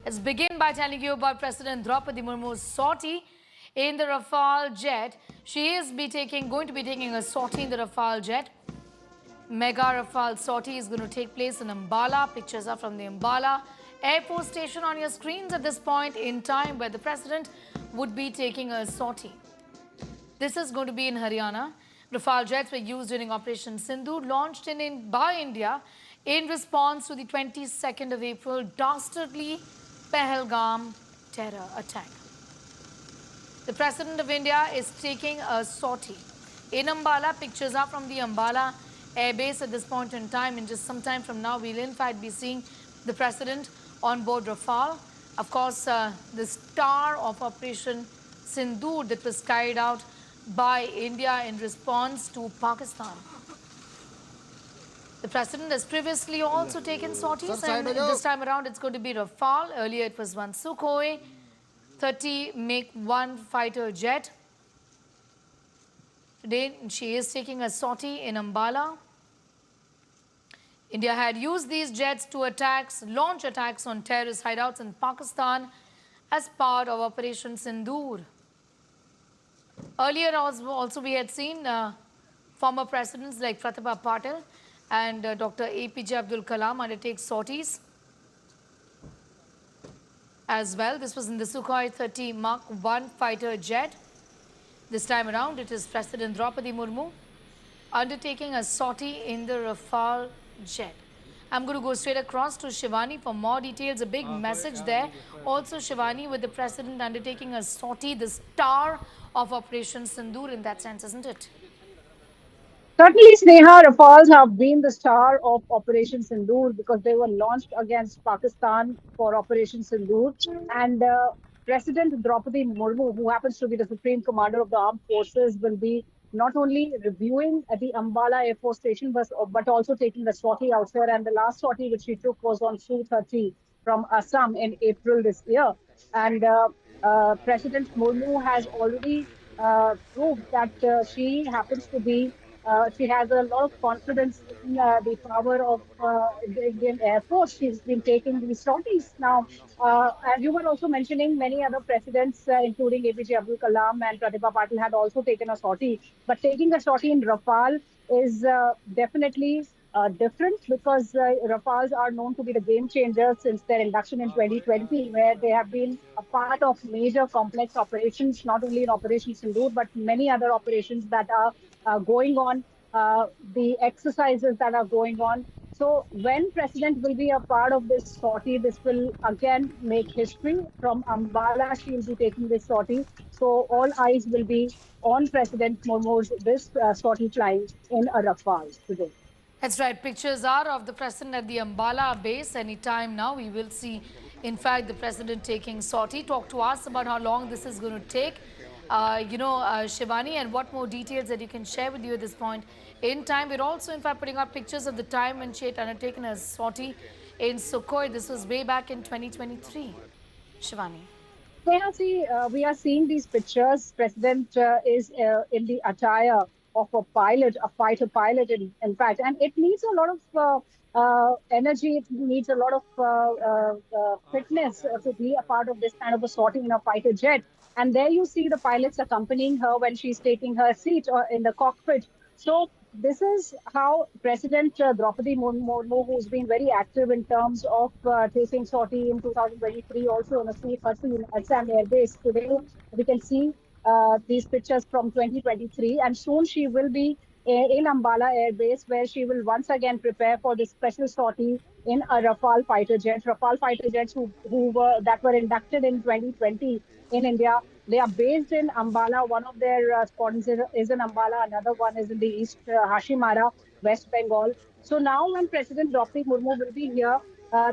Let's begin by telling you about President Droupadi Murmu's sortie in the Rafale jet. She is going to be taking a sortie in the Rafale jet. Mega Rafale sortie is going to take place in Ambala. Pictures are from the Ambala Air Force Station on your screens at this point in time, where the President would be taking a sortie. This is going to be in Haryana. Rafale jets were used during Operation Sindoor, launched by India in response to the 22nd of April dastardly Pahalgam terror attack. The President of India is taking a sortie in Ambala. Pictures are from the Ambala Air Base at this point in time. In just some time from now, we'll in fact be seeing the President on board Rafale. Of course, the star of Operation Sindoor that was carried out by India in response to Pakistan. The President has previously also taken sorties, and this time around it's going to be Rafale. Earlier it was one Sukhoi 30 MiG-1 fighter jet. Today she is taking a sortie in Ambala. India had used these jets to launch attacks on terrorist hideouts in Pakistan as part of Operation Sindoor. Earlier also we had seen former presidents like Pratibha, Patil and Dr. A.P.J. Abdul Kalam undertake sorties as well. This was in the Sukhoi 30 Mark 1 fighter jet. This time around it is President Droupadi Murmu undertaking a sortie in the Rafale jet. I'm going to go straight across to Shivani for more details. A big message there. Also Shivani, with the President undertaking a sortie, the star of Operation Sindoor in that sense, isn't it? Certainly, Sneha, Rafales have been the star of Operation Sindoor because they were launched against Pakistan for Operation Sindoor. And President Droupadi Murmu, who happens to be the Supreme Commander of the Armed Forces, will be not only reviewing at the Ambala Air Force Station, but also taking the sortie out there. And the last sortie which she took was on Su-30 from Assam in April this year. And President Murmu has already proved that she has a lot of confidence in the power of the Indian Air Force. She's been taking these sorties. Now, as you were also mentioning, many other presidents, including A.P.J. Abdul Kalam and Pratibha Patil, had also taken a sortie. But taking a sortie in Rafale is definitely different because Rafales are known to be the game changers since their induction in 2020, where they have been a part of major complex operations, not only in Operation Sindoor, but many other operations that are going on, the exercises that are going on. So when President will be a part of this sortie, this will again make history. From Ambala, she will be taking this sortie. So all eyes will be on President Murmu's this sortie flying in a Rafale today. That's right. Pictures are of the President at the Ambala base. Anytime now we will see, in fact, the President taking sortie. Talk to us about how long this is going to take. Shivani, and what more details that you can share with you at this point in time. We're also, in fact, putting up pictures of the time when she had undertaken a sortie in Sukhoi. This was way back in 2023. Shivani. Yeah, see, we are seeing these pictures. President is in the attire of a pilot, a fighter pilot, in fact, and it needs a lot of energy. It needs a lot of fitness to be a part of this kind of a sortie in a fighter jet. And there you see the pilots accompanying her when she's taking her seat or in the cockpit. So this is how President Droupadi Murmu, who's been very active in terms of taking sortie in 2023, also on a C-30 in Assam Air Base. Today, we can see these pictures from 2023, and soon she will be in Ambala Air Base, where she will once again prepare for this special sortie in a Rafale fighter jet. Rafale fighter jets that were inducted in 2020 in India. They are based in Ambala. One of their squadrons is in Ambala. Another one is in the east, Hashimara, West Bengal. So now when President Droupadi Murmu will be here,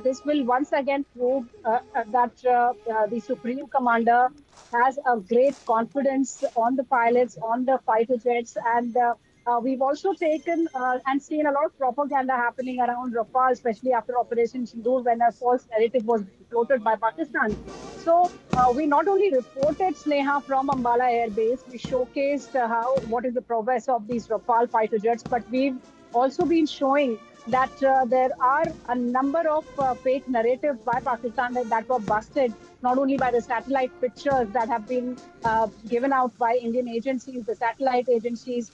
this will once again prove that the Supreme Commander has a great confidence on the pilots, on the fighter jets, and we've also taken and seen a lot of propaganda happening around Rafale, especially after Operation Sindoor, when a false narrative was floated by Pakistan. So we not only reported Sneha from Ambala Air Base, we showcased what is the progress of these Rafale fighter jets, but we've also been showing that there are a number of fake narratives by Pakistan that were busted, not only by the satellite pictures that have been given out by Indian agencies, the satellite agencies,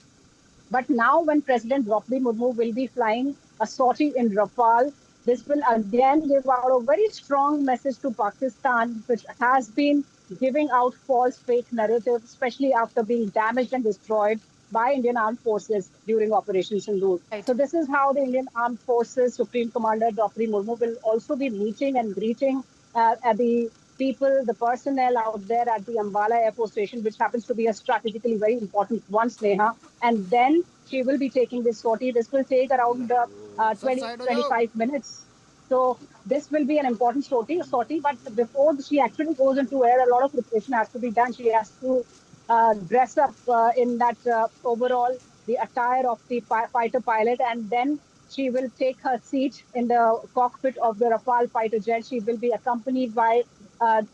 but now, when President Droupadi Murmu will be flying a sortie in Rafale, this will again give out a very strong message to Pakistan, which has been giving out false fake narratives, especially after being damaged and destroyed by Indian armed forces during Operation Sindoor. So Right. this is how the Indian Armed Forces Supreme Commander Droupadi Murmu will also be meeting and greeting at the people, the personnel out there at the Ambala Air Force Station, which happens to be a strategically very important one, Sneha. And then she will be taking this sortie. This will take around 20 to 25 minutes. So this will be an important sortie. But before she actually goes into air, a lot of preparation has to be done. She has to dress up in that overall the attire of the fighter pilot, and then she will take her seat in the cockpit of the Rafale fighter jet. She will be accompanied by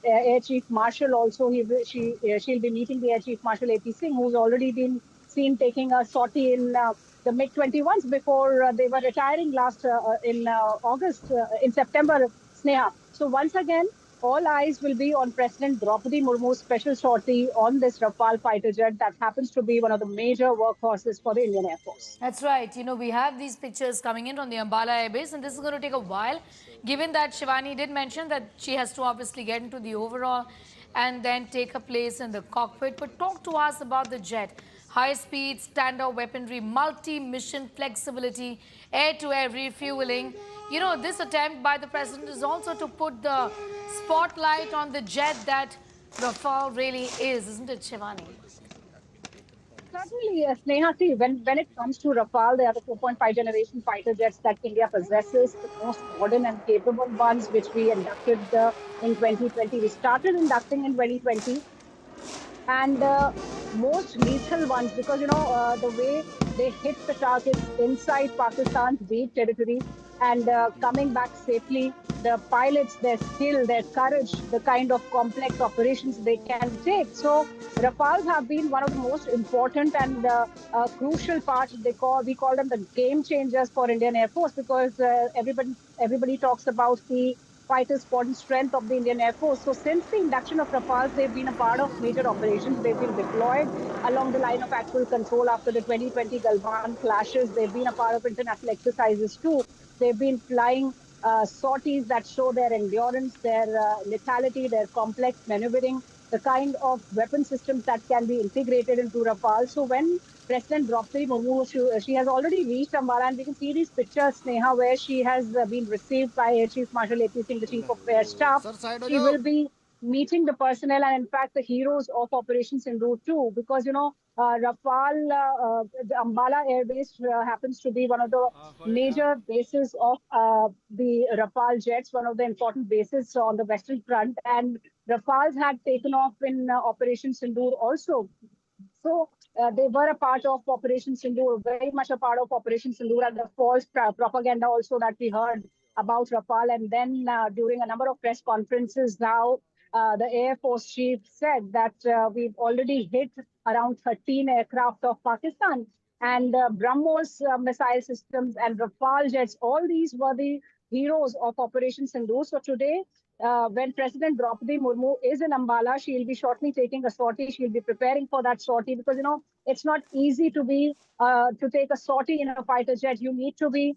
Air Chief Marshal. Also, she'll be meeting the Air Chief Marshal A.P. Singh, who's already been seen taking a sortie in the MiG-21s before they were retiring last in August, in September, Sneha. So once again, all eyes will be on President Droupadi Murmu's special sortie on this Rafale fighter jet that happens to be one of the major workhorses for the Indian Air Force. That's right. We have these pictures coming in on the Ambala Air Base, and this is going to take a while, given that Shivani did mention that she has to obviously get into the overall and then take a place in the cockpit. But talk to us about the jet. High speed, standard weaponry, multi-mission flexibility, air-to-air refueling. This attempt by the president is also to put the spotlight on the jet that Rafale really is, isn't it, Shivani? Certainly, yes, Neha. See, when it comes to Rafale, they are the 4.5 generation fighter jets that India possesses, the most modern and capable ones, which we inducted in 2020. We started inducting in 2020, and most lethal ones, because the way they hit the targets inside Pakistan's deep territory and coming back safely, the pilots, their skill, their courage, the kind of complex operations they can take. So Rafales have been one of the most important and crucial parts. We call them the game changers for Indian Air Force, because everybody talks about the fighter squadron strength of the Indian Air Force. So since the induction of Rafales, they've been a part of major operations. They've been deployed along the line of actual control after the 2020 Galwan clashes. They've been a part of international exercises too. They've been flying sorties that show their endurance, their lethality, their complex maneuvering, the kind of weapon systems that can be integrated into Rafale. So when President Droupadi Murmu, she has already reached Ambala, and we can see these pictures, Sneha, where she has been received by Air Chief Marshal A.P. Singh, the Chief of Air Staff. She will be meeting the personnel and, in fact, the heroes of Operation Sindoor too, because Rafale, the Ambala Air Base happens to be one of the major bases of the Rafale jets, one of the important bases on the Western Front, and Rafales had taken off in Operation Sindoor also. So they were a part of Operation Sindoor, very much a part of Operation Sindoor, and the false propaganda also that we heard about Rafale. And then during a number of press conferences now, the Air Force chief said that we've already hit around 13 aircraft of Pakistan. And BrahMos missile systems and Rafale jets, all these were the heroes of Operation Sindoor. So today, when President Droupadi Murmu is in Ambala, she'll be shortly taking a sortie. She'll be preparing for that sortie, because it's not easy to take a sortie in a fighter jet. You need to be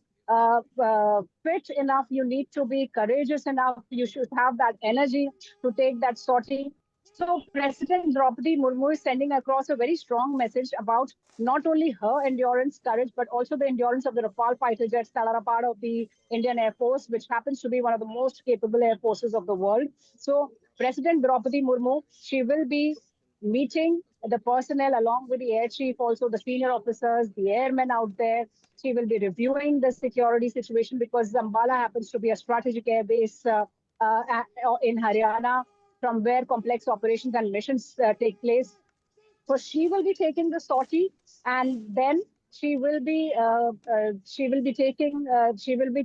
fit enough. You need to be courageous enough. You should have that energy to take that sortie. So President Droupadi Murmu is sending across a very strong message about not only her endurance, courage, but also the endurance of the Rafale fighter jets that are a part of the Indian Air Force, which happens to be one of the most capable air forces of the world. So President Droupadi Murmu, she will be meeting the personnel along with the air chief, also the senior officers, the airmen out there. She will be reviewing the security situation, because Ambala happens to be a strategic air base in Haryana, from where complex operations and missions take place. So she will be taking the sortie, and then she will be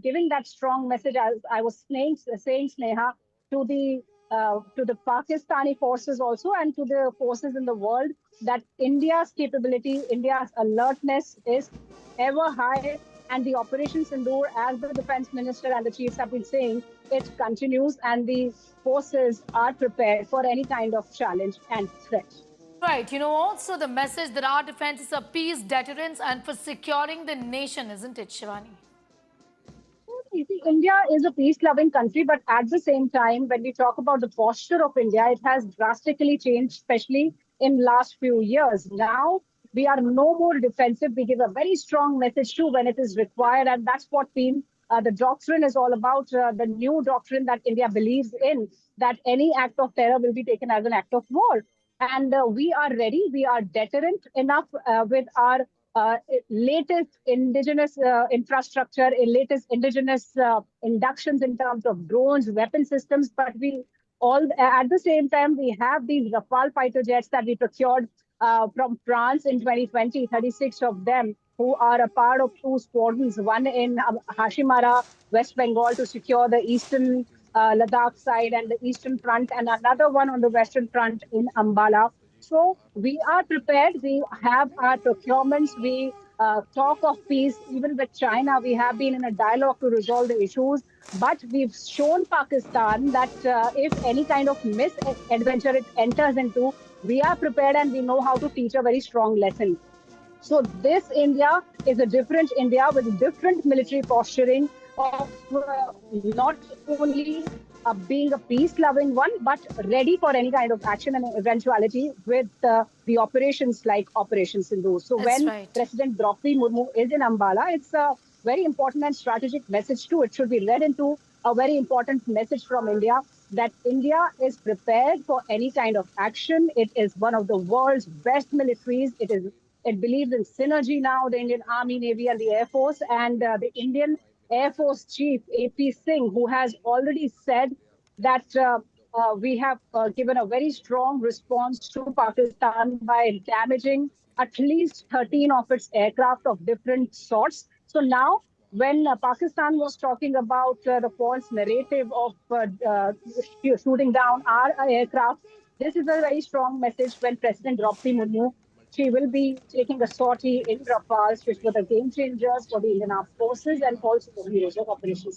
giving that strong message, as I was saying, Sneha, to the Pakistani forces also, and to the forces in the world, that India's capability, India's alertness is ever high. And the Operation Sindoor, as the defense minister and the chiefs have been saying, it continues, and the forces are prepared for any kind of challenge and threat. Right, also the message that our defense is a peace deterrence and for securing the nation, isn't it, Shivani? You see, India is a peace-loving country, but at the same time, when we talk about the posture of India, it has drastically changed, especially in last few years. Now we are no more defensive. We give a very strong message too when it is required, and that's what been the doctrine is all about. The new doctrine that India believes in, that any act of terror will be taken as an act of war. And we are ready. We are deterrent enough with our latest indigenous infrastructure, latest indigenous inductions in terms of drones, weapon systems. But we all, at the same time, we have these Rafale fighter jets that we procured from France in 2020, 36 of them, who are a part of two squadrons, one in Hashimara, West Bengal, to secure the eastern Ladakh side and the eastern front, and another one on the western front in Ambala. So we are prepared. We have our procurements. We talk of peace. Even with China, we have been in a dialogue to resolve the issues. But we've shown Pakistan that if any kind of misadventure it enters into, we are prepared and we know how to teach a very strong lesson. So this India is a different India with different military posturing of not only being a peace-loving one, but ready for any kind of action and eventuality with the operations like Operation Sindoor. So That's when right. President Droupadi Murmu is in Ambala, it's a very important and strategic message too. It should be read into a very important message from India that India is prepared for any kind of action. It is one of the world's best militaries. It believes in synergy now, the Indian Army, Navy, and the Air Force. And the Indian Air Force Chief, A.P. Singh, who has already said that we have given a very strong response to Pakistan by damaging at least 13 of its aircraft of different sorts. So now, when Pakistan was talking about the false narrative of shooting down our aircraft, this is a very strong message when President Droupadi Murmu, she will be taking a sortie in Rafale, which were the game changers for the Indian Armed Forces and also the heroes of Operation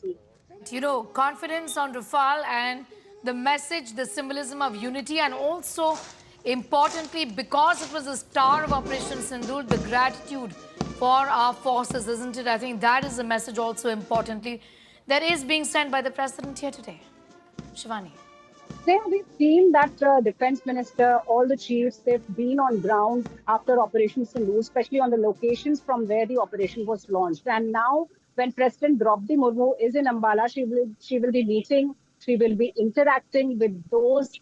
Sindoor. Confidence on Rafale and the message, the symbolism of unity, and also importantly, because it was the star of Operation Sindoor, the gratitude for our forces, isn't it? I think that is a message also importantly that is being sent by the president here today. Shivani. There we've seen that defense minister, all the chiefs, they've been on ground after Operation Sindoor, especially on the locations from where the operation was launched. And now, when President Droupadi Murmu is in Ambala, she will be meeting, she will be interacting with those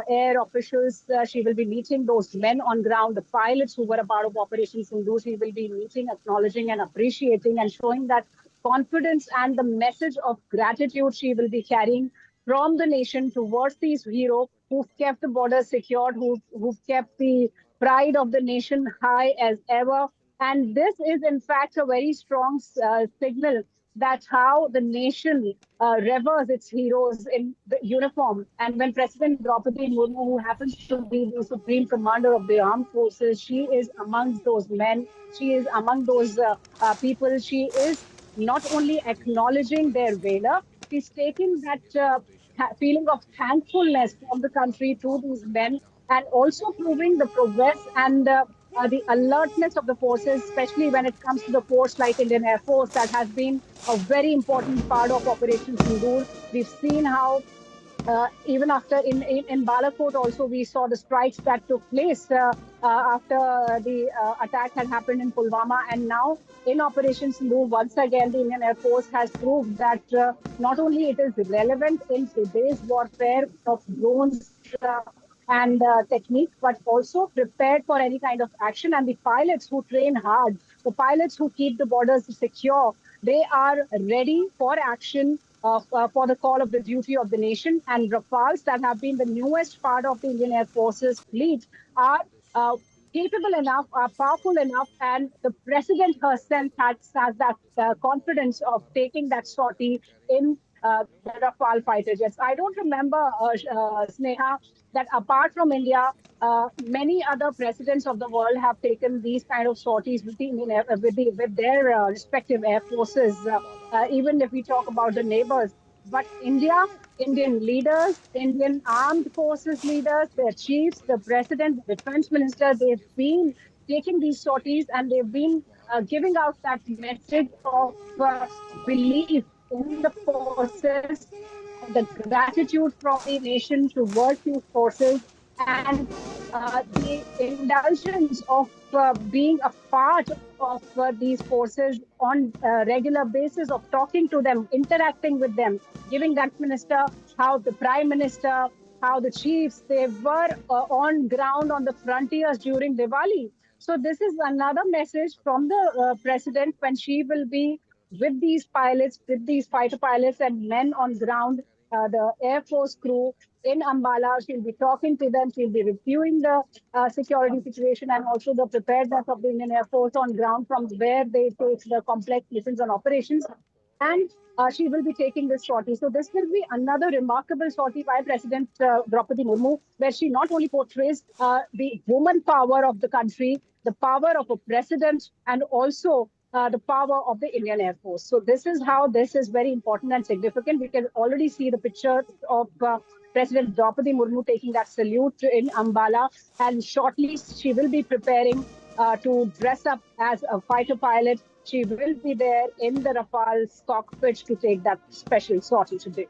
air officials. She will be meeting those men on ground, the pilots who were a part of Operation Sindoor. She will be meeting, acknowledging, and appreciating, and showing that confidence and the message of gratitude she will be carrying from the nation towards these heroes who've kept the borders secured, who've kept the pride of the nation high as ever. And this is, in fact, a very strong signal that how the nation reveres its heroes in the uniform. And when President Droupadi Murmu, who happens to be the Supreme Commander of the Armed Forces, she is amongst those men, she is among those people, she is not only acknowledging their valor, she's taking that feeling of thankfulness from the country to these men and also proving the progress and the alertness of the forces, especially when it comes to the force like Indian Air Force, that has been a very important part of Operation Sindoor. We've seen how even after in Balakot also we saw the strikes that took place after the attack had happened in Pulwama, and now in Operation Sindoor once again the Indian Air Force has proved that not only it is relevant in today's warfare of drones and technique, but also prepared for any kind of action. And the pilots who train hard, the pilots who keep the borders secure, they are ready for action for the call of the duty of the nation. And Rafales that have been the newest part of the Indian Air Force's fleet are capable enough, are powerful enough, and the president herself has that confidence of taking that sortie in the Rafale fighter jets. I don't remember, Sneha, that apart from India, many other presidents of the world have taken these kind of sorties with, with their respective air forces, even if we talk about the neighbors. But India, Indian leaders, Indian armed forces leaders, their chiefs, the president, the defense minister, they've been taking these sorties and they've been giving out that message of belief in the forces, of the gratitude from the nation towards these forces, and the indulgence of being a part of these forces on a regular basis, of talking to them, interacting with them, giving that minister, how the prime minister, how the chiefs, they were on ground on the frontiers during Diwali. So this is another message from the president when she will be with these pilots, with these fighter pilots and men on ground, the Air Force crew in Ambala. She'll be talking to them. She'll be reviewing the security situation and also the preparedness of the Indian Air Force on ground from where they take the complex missions and operations. And she will be taking this sortie. So this will be another remarkable sortie by President Droupadi Murmu, where she not only portrays the woman power of the country, the power of a president, and also the power of the Indian Air Force. So this is how this is very important and significant. We can already see the picture of President Droupadi Murmu taking that salute in Ambala, and shortly she will be preparing to dress up as a fighter pilot. She will be there in the Rafale's cockpit to take that special sortie today.